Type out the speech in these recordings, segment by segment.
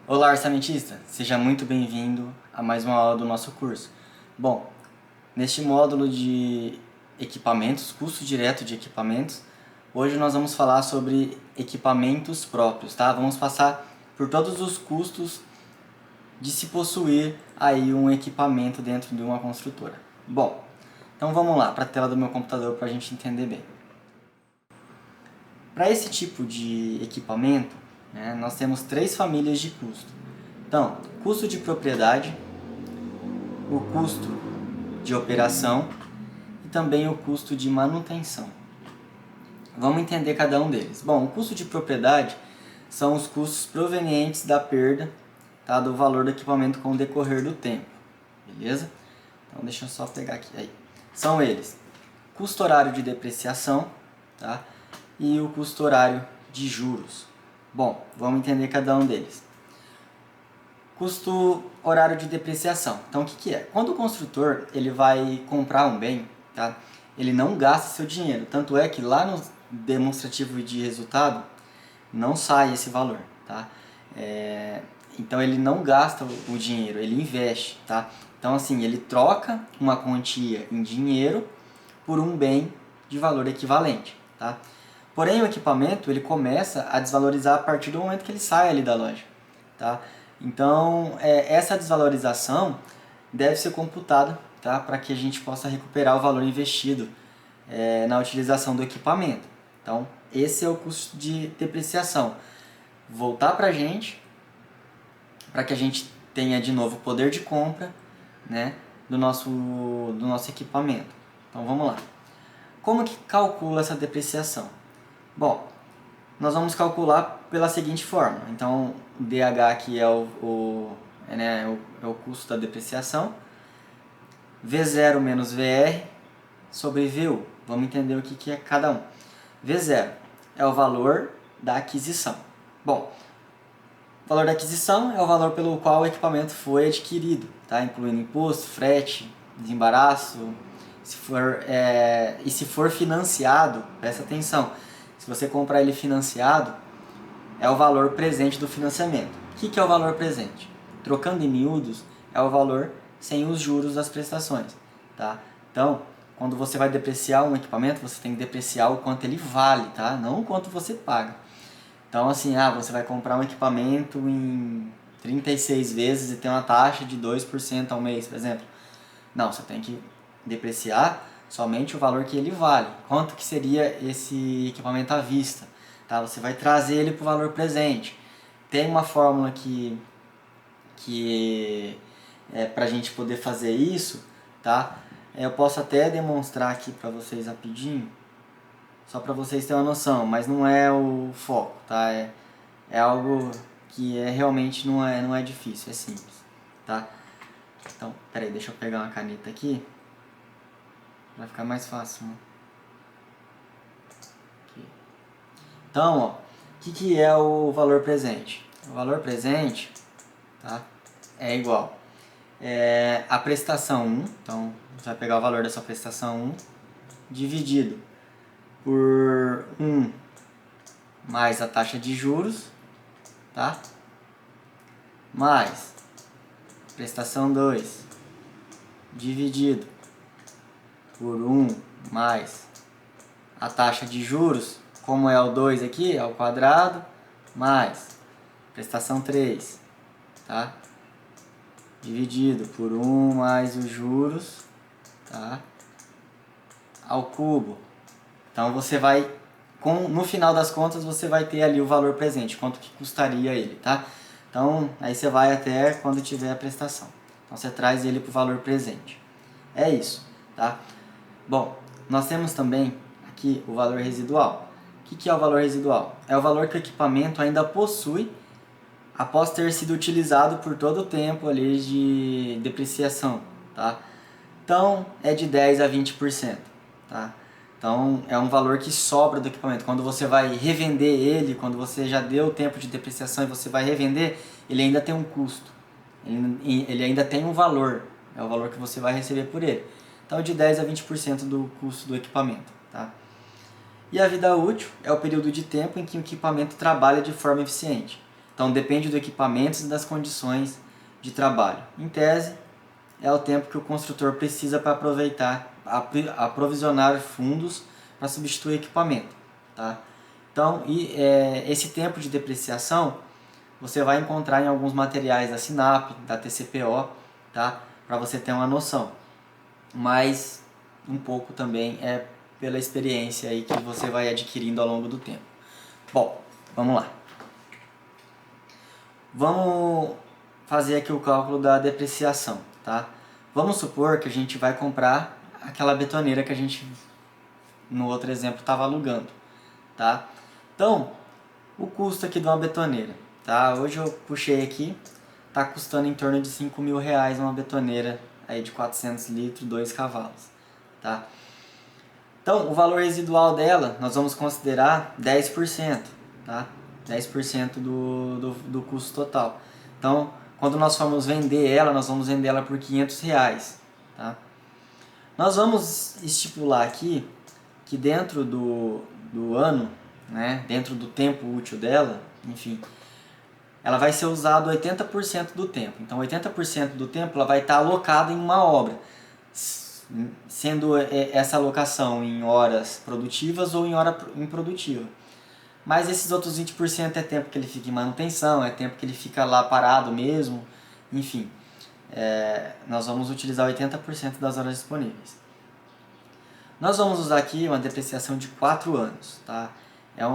Olá, orçamentista! Seja muito bem-vindo a mais uma aula do nosso curso. Bom, neste módulo de equipamentos, custo direto de equipamentos, hoje nós vamos falar sobre equipamentos próprios, tá? Vamos passar por todos os custos de se possuir aí um equipamento dentro de uma construtora. Bom, então vamos lá para a tela do meu computador para a gente entender bem. Para esse tipo de equipamento, nós temos três famílias de custo. Então, custo de propriedade, o custo de operação e também o custo de manutenção. Vamos entender cada um deles. Bom, o custo de propriedade são os custos provenientes da perda, tá, do valor do equipamento com o decorrer do tempo, beleza? Então deixa eu só pegar aqui. Aí. São eles: custo horário de depreciação, tá, e o custo horário de juros. Bom, vamos entender cada um deles. Custo horário de depreciação. Então, o que é? Quando o construtor ele vai comprar um bem, tá, ele não gasta seu dinheiro. Tanto é que lá no demonstrativo de resultado não sai esse valor. Tá? Então, ele não gasta o dinheiro, ele investe. Tá? Então, assim, ele troca uma quantia em dinheiro por um bem de valor equivalente. Tá? Porém, o equipamento ele começa a desvalorizar a partir do momento que ele sai ali da loja. Tá? Então, essa desvalorização deve ser computada, tá, para que a gente possa recuperar o valor investido na utilização do equipamento. Então, esse é o custo de depreciação. Voltar para a gente, para que a gente tenha de novo poder de compra, né, do nosso equipamento. Então, vamos lá. Como que calcula essa depreciação? Bom, nós vamos calcular pela seguinte forma. Então, o DH aqui é o custo da depreciação, V0 menos VR sobre VU. Vamos entender o que é cada um. V0 é o valor da aquisição. Bom, o valor da aquisição é o valor pelo qual o equipamento foi adquirido, tá? Incluindo imposto, frete, desembaraço, se for financiado, presta atenção. Se você comprar ele financiado, é o valor presente do financiamento. O que é o valor presente? Trocando em miúdos, é o valor sem os juros das prestações. Tá? Então, quando você vai depreciar um equipamento, você tem que depreciar o quanto ele vale, tá? Não o quanto você paga. Então, assim, você vai comprar um equipamento em 36 vezes e tem uma taxa de 2% ao mês, por exemplo. Não, você tem que depreciar somente o valor que ele vale. Quanto que seria esse equipamento à vista? Tá? Você vai trazer ele para o valor presente. Tem uma fórmula que é para a gente poder fazer isso, tá? Eu posso até demonstrar aqui para vocês rapidinho, só para vocês terem uma noção, mas não é o foco, tá? É algo que realmente não é difícil, é simples, tá? Então, peraí, deixa eu pegar uma caneta aqui. Vai ficar mais fácil, né? Aqui. Então, ó, o que é o valor presente? O valor presente, tá, é igual a prestação 1, então você vai pegar o valor dessa prestação 1, dividido por 1 mais a taxa de juros, tá? Mais prestação 2, dividido por 1 mais a taxa de juros, como é o 2 aqui, ao quadrado, mais prestação 3, tá? Dividido por 1 mais os juros, tá? Ao cubo. Então você vai, no final das contas, você vai ter ali o valor presente, quanto que custaria ele, tá? Então, aí você vai até quando tiver a prestação. Então você traz ele para o valor presente. É isso, tá? Bom, nós temos também aqui o valor residual. O que é o valor residual? É o valor que o equipamento ainda possui após ter sido utilizado por todo o tempo ali de depreciação, tá? Então, é de 10 a 20%, tá? Então, é um valor que sobra do equipamento. Quando você vai revender ele, quando você já deu o tempo de depreciação e você vai revender, ele ainda tem um custo. Ele ainda tem um valor. É o valor que você vai receber por ele. Então, de 10 a 20% do custo do equipamento, tá? E a vida útil é o período de tempo em que o equipamento trabalha de forma eficiente. Então depende do equipamento e das condições de trabalho. Em tese, é o tempo que o construtor precisa para aproveitar, aprovisionar fundos para substituir o equipamento. Tá? Então, esse tempo de depreciação você vai encontrar em alguns materiais da SINAP, da TCPO, tá? Para você ter uma noção. Mas um pouco também é pela experiência aí que você vai adquirindo ao longo do tempo. Bom, vamos lá. Vamos fazer aqui o cálculo da depreciação, tá? Vamos supor que a gente vai comprar aquela betoneira que a gente, no outro exemplo, estava alugando, tá? Então, o custo aqui de uma betoneira, tá? Hoje eu puxei aqui, tá custando em torno de R$ 5.000 uma betoneira aí de 400 litros, 2 cavalos, tá? Então, o valor residual dela, nós vamos considerar 10%, tá? 10% do custo total. Então, quando nós formos vender ela, nós vamos vender ela por R$ 500, tá? Nós vamos estipular aqui que dentro do ano, né, dentro do tempo útil dela, enfim, ela vai ser usada 80% do tempo. Então, 80% do tempo ela vai estar alocada em uma obra, sendo essa alocação em horas produtivas ou em hora improdutiva. Mas esses outros 20% é tempo que ele fica em manutenção, é tempo que ele fica lá parado mesmo, enfim. Nós vamos utilizar 80% das horas disponíveis. Nós vamos usar aqui uma depreciação de 4 anos, tá? É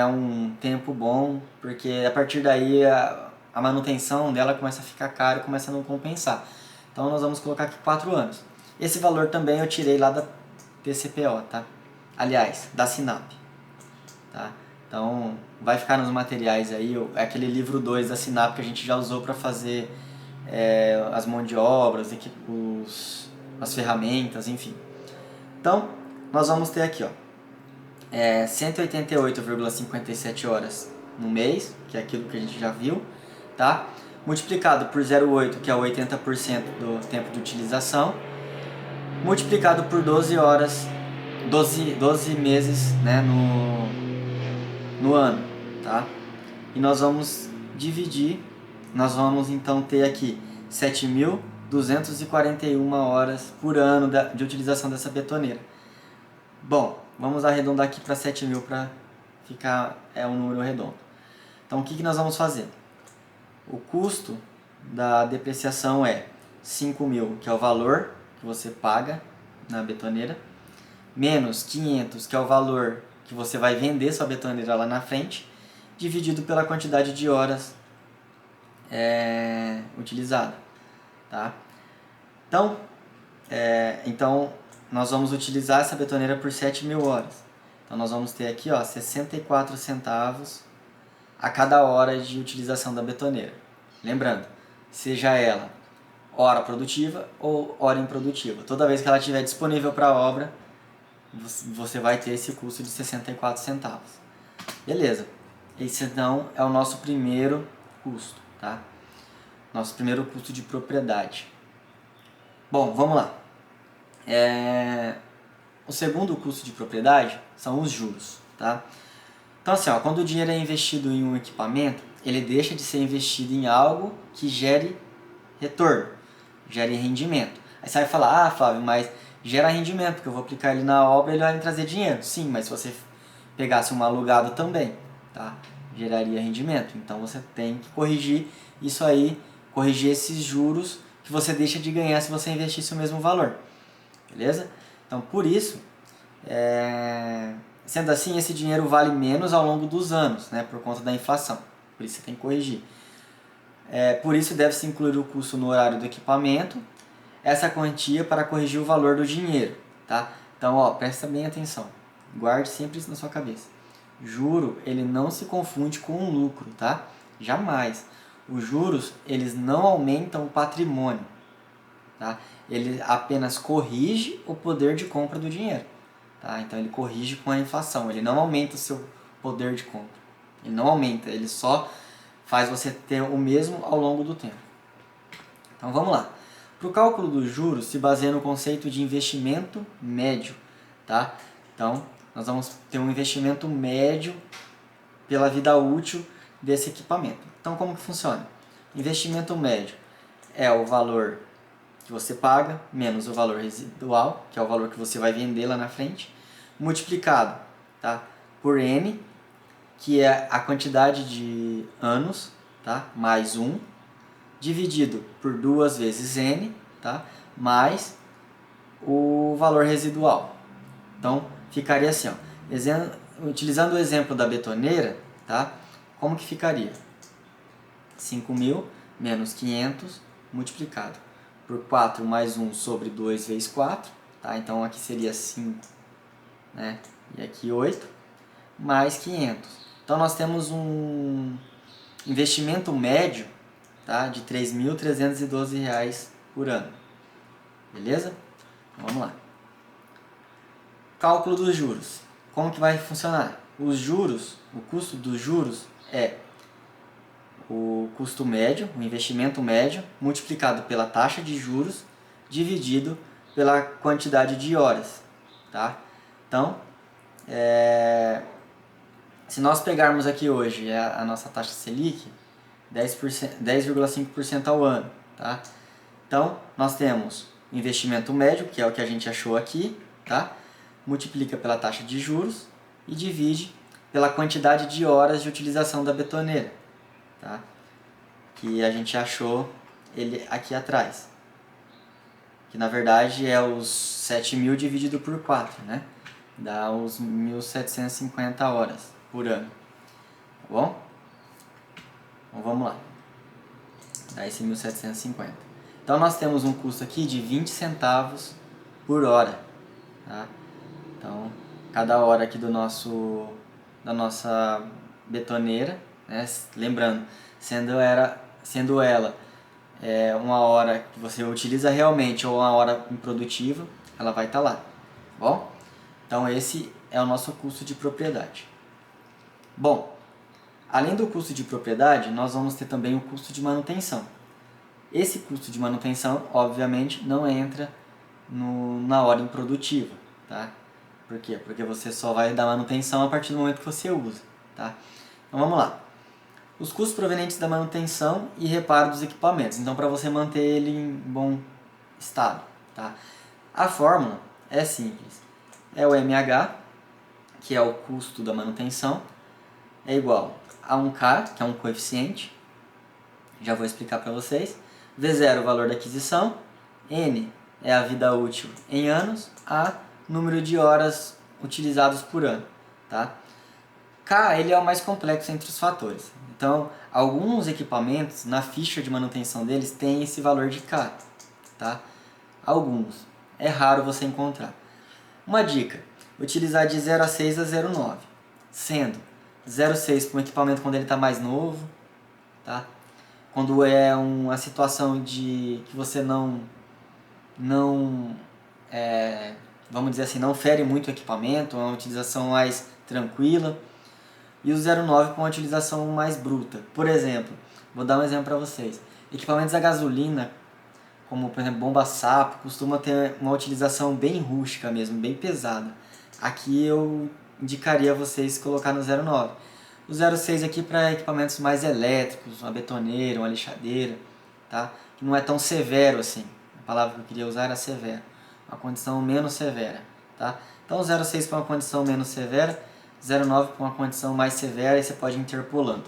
um tempo bom, porque a partir daí a manutenção dela começa a ficar cara e começa a não compensar. Então nós vamos colocar aqui 4 anos. Esse valor também eu tirei lá da TCPO, tá? Aliás, da SINAP, tá? Então vai ficar nos materiais aí, aquele livro 2 da SINAP que a gente já usou para fazer as mãos de obras, as ferramentas, enfim. Então, nós vamos ter aqui, ó, 188,57 horas no mês, que é aquilo que a gente já viu, tá? Multiplicado por 0,8, que é o 80% do tempo de utilização, multiplicado por 12 horas, 12 meses, né, no ano, tá? E nós vamos dividir, nós vamos então ter aqui 7.241 horas por ano de utilização dessa betoneira. Bom, vamos arredondar aqui para 7.000 para ficar um número redondo. Então o que nós vamos fazer? O custo da depreciação é 5.000, que é o valor que você paga na betoneira, menos 500, que é o valor que você vai vender sua betoneira lá na frente, dividido pela quantidade de horas utilizada, tá? Então nós vamos utilizar essa betoneira por 7.000 horas. Então nós vamos ter aqui, ó, 64 centavos a cada hora de utilização da betoneira. Lembrando, seja ela hora produtiva ou hora improdutiva. Toda vez que ela estiver disponível para a obra, você vai ter esse custo de 64 centavos. Beleza. Esse então é o nosso primeiro custo, tá? Nosso primeiro custo de propriedade. Bom, vamos lá. O segundo custo de propriedade são os juros, tá? Então assim, ó, quando o dinheiro é investido em um equipamento, ele deixa de ser investido em algo que gere retorno, gere rendimento. Aí você vai falar, Flávio, mas gera rendimento, porque eu vou aplicar ele na obra e ele vai me trazer dinheiro. Sim, mas se você pegasse um alugado também, tá? Geraria rendimento. Então você tem que corrigir isso aí, corrigir esses juros que você deixa de ganhar se você investisse o mesmo valor. Beleza? Então, por isso, sendo assim, esse dinheiro vale menos ao longo dos anos, né, por conta da inflação. Por isso você tem que corrigir. Por isso deve-se incluir o custo no horário do equipamento, essa quantia para corrigir o valor do dinheiro, tá? Então, ó, presta bem atenção. Guarde sempre isso na sua cabeça. Juro, ele não se confunde com um lucro, tá? Jamais. Os juros, eles não aumentam o patrimônio, tá? Ele apenas corrige o poder de compra do dinheiro, tá? Então ele corrige com a inflação, ele não aumenta o seu poder de compra. Ele não aumenta, ele só faz você ter o mesmo ao longo do tempo. Então vamos lá. Para o cálculo dos juros se baseia no conceito de investimento médio, tá? Então nós vamos ter um investimento médio pela vida útil desse equipamento. Então, como que funciona? Investimento médio é o valor que você paga, menos o valor residual, que é o valor que você vai vender lá na frente, multiplicado, tá, por N, que é a quantidade de anos, tá, mais 1, dividido por 2 vezes N, tá, mais o valor residual. Então, ficaria assim, ó, utilizando o exemplo da betoneira, tá, como que ficaria? 5.000 menos 500 multiplicado por 4 mais 1 sobre 2 vezes 4, tá? Então aqui seria 5, né? E aqui 8, mais 500. Então nós temos um investimento médio, tá? De R$ 3.312 por ano. Beleza? Então, vamos lá. Cálculo dos juros. Como que vai funcionar? Os juros, o custo dos juros é o custo médio, o investimento médio, multiplicado pela taxa de juros, dividido pela quantidade de horas. Tá? Então, se nós pegarmos aqui hoje a nossa taxa Selic, 10,5% ao ano. Tá? Então, nós temos o investimento médio, que é o que a gente achou aqui, tá? Multiplica pela taxa de juros e divide pela quantidade de horas de utilização da betoneira. Tá? Que a gente achou ele aqui atrás. Que na verdade é os 7.000 dividido por 4, né? Dá os 1.750 horas por ano. Tá bom? Então vamos lá. Dá esse 1.750. Então nós temos um custo aqui de 20 centavos por hora. Tá? Então, cada hora aqui da nossa betoneira, né? Lembrando, sendo ela uma hora que você utiliza realmente ou uma hora improdutiva, ela vai estar lá, tá bom? Então esse é o nosso custo de propriedade. Bom, além do custo de propriedade, nós vamos ter também o custo de manutenção. Esse custo de manutenção, obviamente, não entra na hora improdutiva, tá? Por quê? Porque você só vai dar manutenção a partir do momento que você usa, tá? Então vamos lá. Os custos provenientes da manutenção e reparo dos equipamentos. Então, para você manter ele em bom estado. Tá? A fórmula é simples. É o MH, que é o custo da manutenção, é igual a 1K, que é um coeficiente, já vou explicar para vocês. V0, o valor da aquisição. N é a vida útil em anos. A, número de horas utilizadas por ano. Tá? K, ele é o mais complexo entre os fatores. Então, alguns equipamentos, na ficha de manutenção deles, tem esse valor de K. Tá? Alguns. É raro você encontrar. Uma dica, utilizar de 0 a 6 a 0,9. Sendo 0,6 para um equipamento quando ele está mais novo. Tá? Quando é uma situação de que você vamos dizer assim, não fere muito o equipamento, é uma utilização mais tranquila. E o 0,9 para uma utilização mais bruta. Por exemplo, vou dar um exemplo para vocês. Equipamentos a gasolina, como por exemplo bomba sapo, costuma ter uma utilização bem rústica mesmo, bem pesada. Aqui eu indicaria vocês colocar no 0,9. O 0,6 aqui para equipamentos mais elétricos, uma betoneira, uma lixadeira, tá? Que não é tão severo assim. A palavra que eu queria usar era severo. Uma condição menos severa, tá? Então 0,6 para uma condição menos severa, 0,9 para uma condição mais severa e você pode ir interpolando.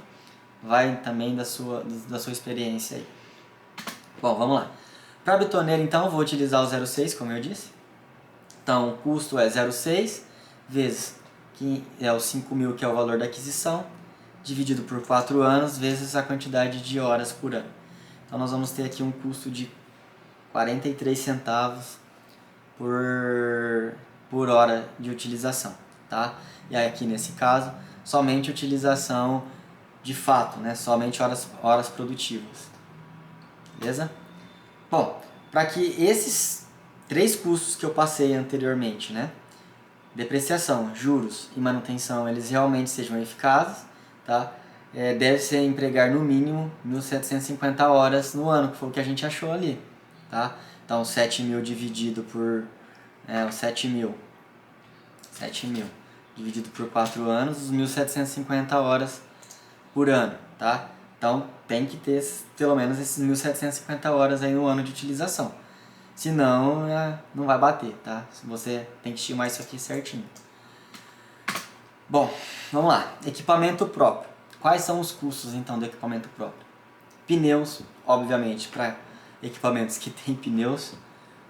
Vai também da sua experiência aí. Bom, vamos lá. Para a betoneira, então, eu vou utilizar o 0,6, como eu disse. Então, o custo é 0,6 vezes que é os 5.000, que é o valor da aquisição, dividido por 4 anos, vezes a quantidade de horas por ano. Então, nós vamos ter aqui um custo de 43 centavos por hora de utilização, tá? E aí, aqui nesse caso, somente utilização de fato, né? Somente horas produtivas. Beleza? Bom, para que esses 3 custos que eu passei anteriormente, né? Depreciação, juros e manutenção, eles realmente sejam eficazes, tá? Deve-se empregar no mínimo 1.750 horas no ano, que foi o que a gente achou ali, tá? Então, 7.000 dividido por... 7.000 dividido por 4 anos, 1.750 horas por ano, tá? Então tem que ter pelo menos esses 1.750 horas aí no ano de utilização. Senão não vai bater, tá? Você tem que estimar isso aqui certinho. Bom, vamos lá. Equipamento próprio. Quais são os custos então do equipamento próprio? Pneus, obviamente, para equipamentos que têm pneus.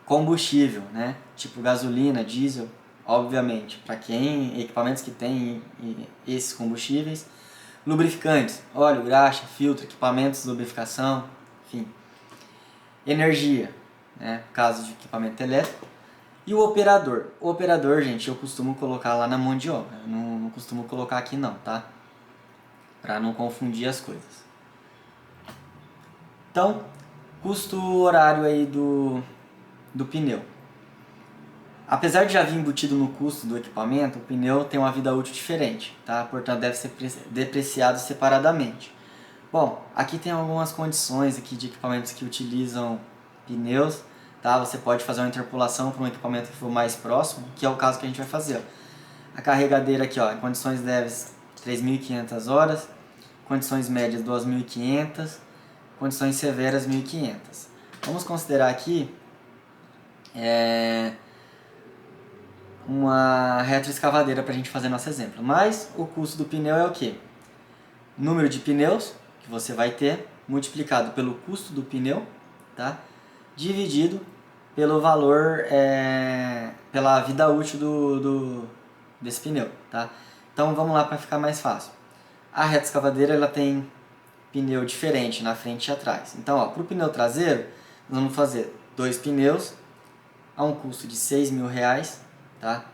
Combustível, né? Tipo gasolina, diesel, obviamente, para quem equipamentos que têm esses combustíveis. Lubrificantes, óleo, graxa, filtro, equipamentos de lubrificação, enfim. Energia, né? Caso de equipamento elétrico. E o operador. O operador, gente, eu costumo colocar lá na mão de obra. Não costumo colocar aqui não, tá? Para não confundir as coisas. Então, custo horário aí do pneu. Apesar de já vir embutido no custo do equipamento, o pneu tem uma vida útil diferente, tá? Portanto, deve ser depreciado separadamente. Bom, aqui tem algumas condições aqui de equipamentos que utilizam pneus, tá? Você pode fazer uma interpolação para um equipamento que for mais próximo, que é o caso que a gente vai fazer. A carregadeira aqui, ó, em condições leves 3.500 horas, condições médias 2.500, condições severas 1.500. Vamos considerar aqui uma retroescavadeira para a gente fazer nosso exemplo. Mas o custo do pneu é o quê? Número de pneus que você vai ter multiplicado pelo custo do pneu, tá? Dividido pelo valor, pela vida útil desse pneu, tá? Então vamos lá para ficar mais fácil. A retroescavadeira ela tem pneu diferente na frente e atrás. Então, para o pneu traseiro, nós vamos fazer 2 pneus a um custo de R$6.000, tá?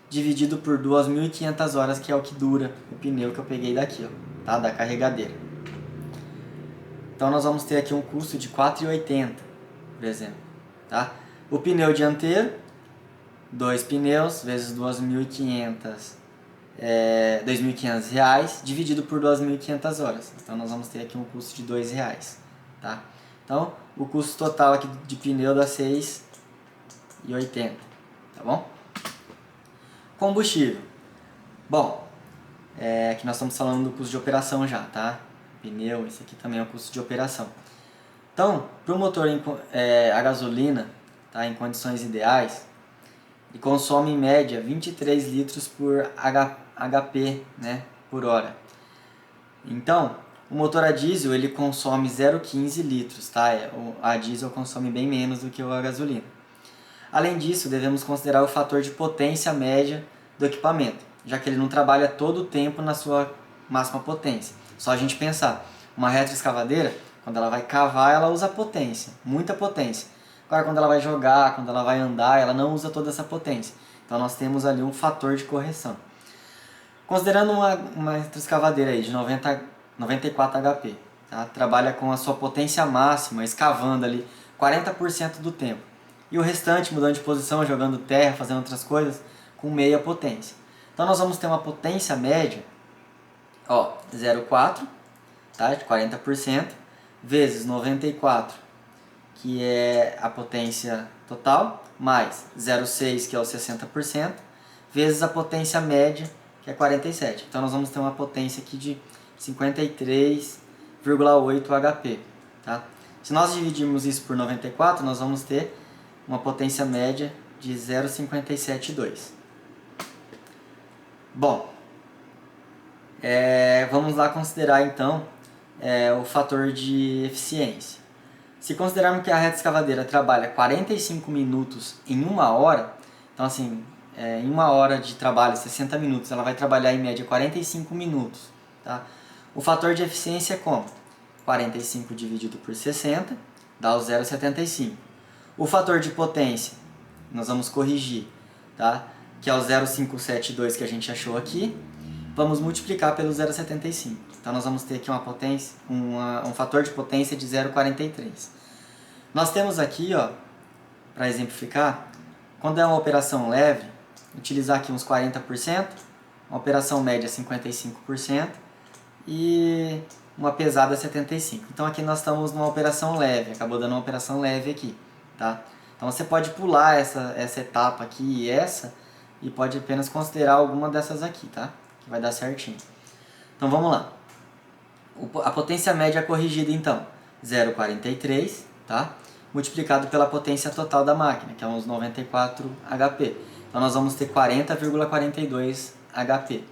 Dividido por 2.500 horas, que é o que dura o pneu que eu peguei daqui, ó, tá? Da carregadeira. Então nós vamos ter aqui um custo de R$4,80, por exemplo, tá? O pneu dianteiro, 2 pneus vezes 2.500, R$2.500 dividido por 2.500 horas. Então nós vamos ter aqui um custo de R$2, tá? Então o custo total aqui de pneu dá R$6,80, tá bom? Combustível. Bom, aqui nós estamos falando do custo de operação já, tá? Pneu, esse aqui também é o custo de operação. Então, para o motor a gasolina, tá, em condições ideais, ele consome em média 23 litros por HP, né, por hora. Então, o motor a diesel ele consome 0,15 litros, tá? A diesel consome bem menos do que a gasolina. Além disso, devemos considerar o fator de potência média do equipamento, já que ele não trabalha todo o tempo na sua máxima potência. Só a gente pensar, uma retroescavadeira, quando ela vai cavar, ela usa potência, muita potência. Agora, quando ela vai jogar, quando ela vai andar, ela não usa toda essa potência. Então, nós temos ali um fator de correção. Considerando uma retroescavadeira aí de 94 HP, tá? Trabalha com a sua potência máxima, escavando ali 40% do tempo. E o restante, mudando de posição, jogando terra, fazendo outras coisas, com meia potência. Então nós vamos ter uma potência média, ó, 0,4, tá? De 40%, vezes 94, que é a potência total, mais 0,6, que é o 60%, vezes a potência média, que é 47. Então nós vamos ter uma potência aqui de 53,8 HP, tá? Se nós dividirmos isso por 94, nós vamos ter uma potência média de 0,572. Bom, vamos lá considerar então o fator de eficiência. Se considerarmos que a retroescavadeira trabalha 45 minutos em 1 hora, então assim, em 1 hora de trabalho, 60 minutos, ela vai trabalhar em média 45 minutos, tá? O fator de eficiência é como? 45 dividido por 60 dá o 0,75. O fator de potência, nós vamos corrigir, tá? Que é o 0,572 que a gente achou aqui, vamos multiplicar pelo 0,75. Então nós vamos ter aqui uma potência, um fator de potência de 0,43. Nós temos aqui, ó, para exemplificar, quando é uma operação leve, utilizar aqui uns 40%, uma operação média 55% e uma pesada 75%. Então aqui nós estamos numa operação leve, acabou dando uma operação leve aqui, tá? Então você pode pular essa etapa aqui e pode apenas considerar alguma dessas aqui, tá? Que vai dar certinho. Então vamos lá. A potência média corrigida, então, 0,43, tá? Multiplicado pela potência total da máquina, que é uns 94 HP. Então nós vamos ter 40,42 HP.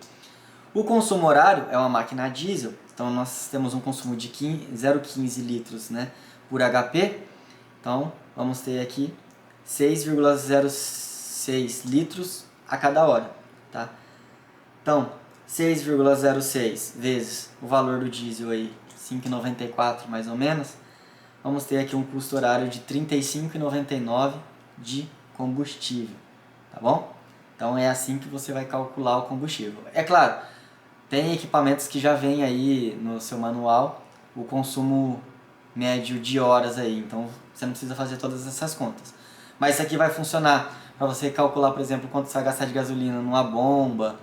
O consumo horário é uma máquina a diesel, então nós temos um consumo de 0,15 litros, né, por HP. Então vamos ter aqui 6,06 litros a cada hora, tá? Então 6,06 vezes o valor do diesel aí, 5,94 mais ou menos, vamos ter aqui um custo horário de R$ 35,99 de combustível, tá bom? Então é assim que você vai calcular o combustível. É claro, tem equipamentos que já vem aí no seu manual o consumo médio de horas aí, então você não precisa fazer todas essas contas. Mas isso aqui vai funcionar para você calcular, por exemplo, quanto você vai gastar de gasolina numa bomba,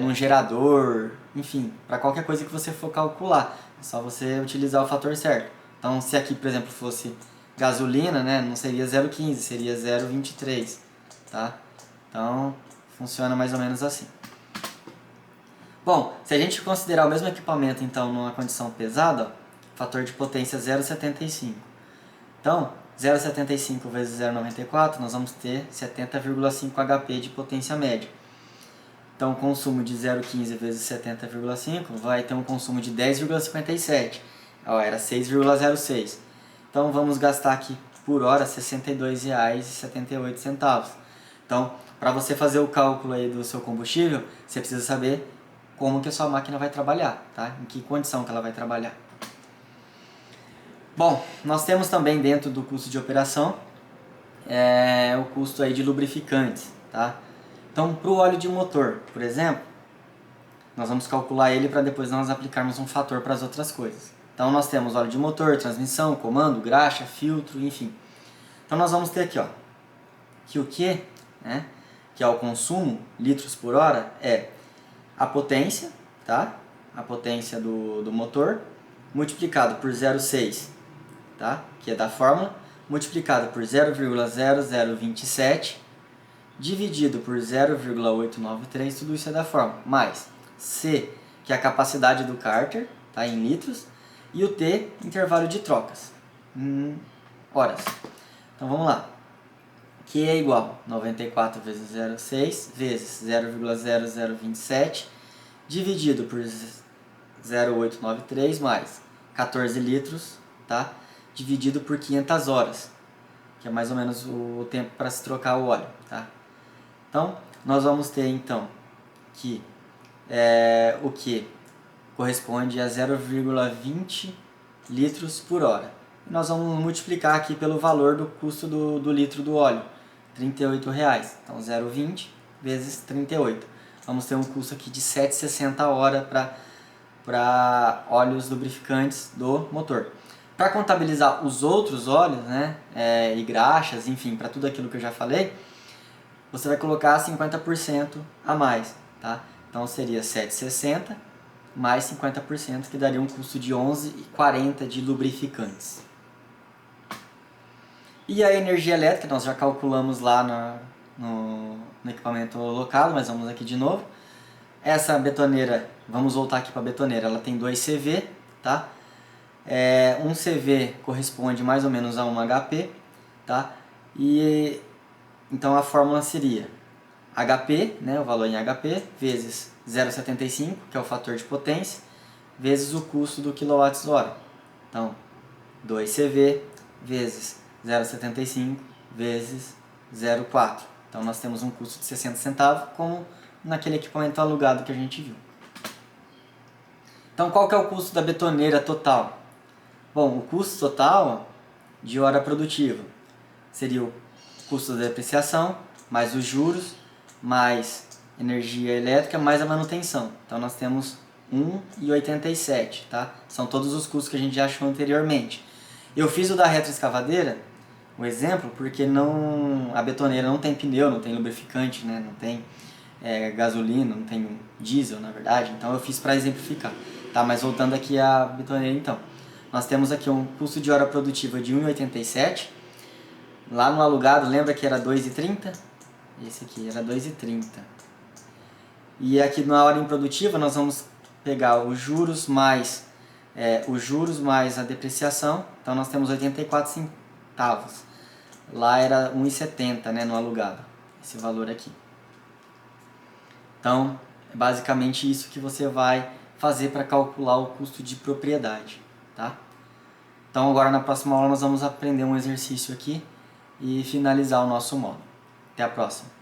num gerador, enfim, para qualquer coisa que você for calcular. É só você utilizar o fator certo. Então, se aqui, por exemplo, fosse gasolina, né, não seria 0,15, seria 0,23, tá? Então, funciona mais ou menos assim. Bom, se a gente considerar o mesmo equipamento, então, numa condição pesada, ó, fator de potência 0,75. Então, 0,75 vezes 0,94, nós vamos ter 70,5 HP de potência média. Então, o consumo de 0,15 vezes 70,5 vai ter um consumo de 10,57. Era 6,06. Então, vamos gastar aqui por hora R$ 62,78. Então, para você fazer o cálculo aí do seu combustível, você precisa saber como que a sua máquina vai trabalhar, tá? Em que condição que ela vai trabalhar. Bom, nós temos também dentro do custo de operação o custo aí de lubrificantes, tá? Então, para o óleo de motor, por exemplo, nós vamos calcular ele para depois nós aplicarmos um fator para as outras coisas. Então, nós temos óleo de motor, transmissão, comando, graxa, filtro, enfim. Então, nós vamos ter aqui, ó, que o Q, né, que é o consumo, litros por hora, é a potência, tá? A potência do motor, multiplicado por 0,6, tá? Que é da fórmula, multiplicado por 0,0027, dividido por 0,893, tudo isso é da fórmula, mais C, que é a capacidade do cárter, tá, em litros, e o T, intervalo de trocas, em horas. Então vamos lá. Q é igual a 94 vezes 0,6 vezes 0,0027, dividido por 0,893 mais 14 litros, tá, dividido por 500 horas, que é mais ou menos o tempo para se trocar o óleo, tá? Então, nós vamos ter então que o que corresponde a 0,20 litros por hora. E nós vamos multiplicar aqui pelo valor do custo do litro do óleo, R$ 38,00. Então, 0,20 vezes 38. Vamos ter um custo aqui de 7,60 a hora para óleos lubrificantes do motor. Para contabilizar os outros óleos, né, e graxas, enfim, para tudo aquilo que eu já falei, você vai colocar 50% a mais, tá? Então seria 7,60 mais 50%, que daria um custo de 11,40 de lubrificantes. E a energia elétrica, nós já calculamos lá no equipamento locado, mas vamos aqui de novo. Essa betoneira, vamos voltar aqui para a betoneira, ela tem 2 CV, tá? Um CV corresponde mais ou menos a 1 HP, tá? E então a fórmula seria HP, né, o valor em HP, vezes 0,75, que é o fator de potência, vezes o custo do kWh. Então, 2CV vezes 0,75 vezes 0,4. Então nós temos um custo de 60 centavos, como naquele equipamento alugado que a gente viu. Então qual que é o custo da betoneira total? Bom, o custo total de hora produtiva seria o custo da depreciação, mais os juros, mais energia elétrica, mais a manutenção. Então nós temos 1,87, tá? São todos os custos que a gente já achou anteriormente. Eu fiz o da retroescavadeira, o exemplo, porque a betoneira não tem pneu, não tem lubrificante, né? Não tem gasolina, não tem diesel, na verdade. Então eu fiz para exemplificar, tá? Mas voltando aqui à betoneira, então. Nós temos aqui um custo de hora produtiva de 1,87. Lá no alugado, lembra que era 2,30? Esse aqui era 2,30. E aqui na hora improdutiva nós vamos pegar os juros mais os juros mais a depreciação, então nós temos 84 centavos. Lá era 1,70, né, no alugado, esse valor aqui. Então, é basicamente isso que você vai fazer para calcular o custo de propriedade, tá? Então agora na próxima aula nós vamos aprender um exercício aqui e finalizar o nosso módulo. Até a próxima!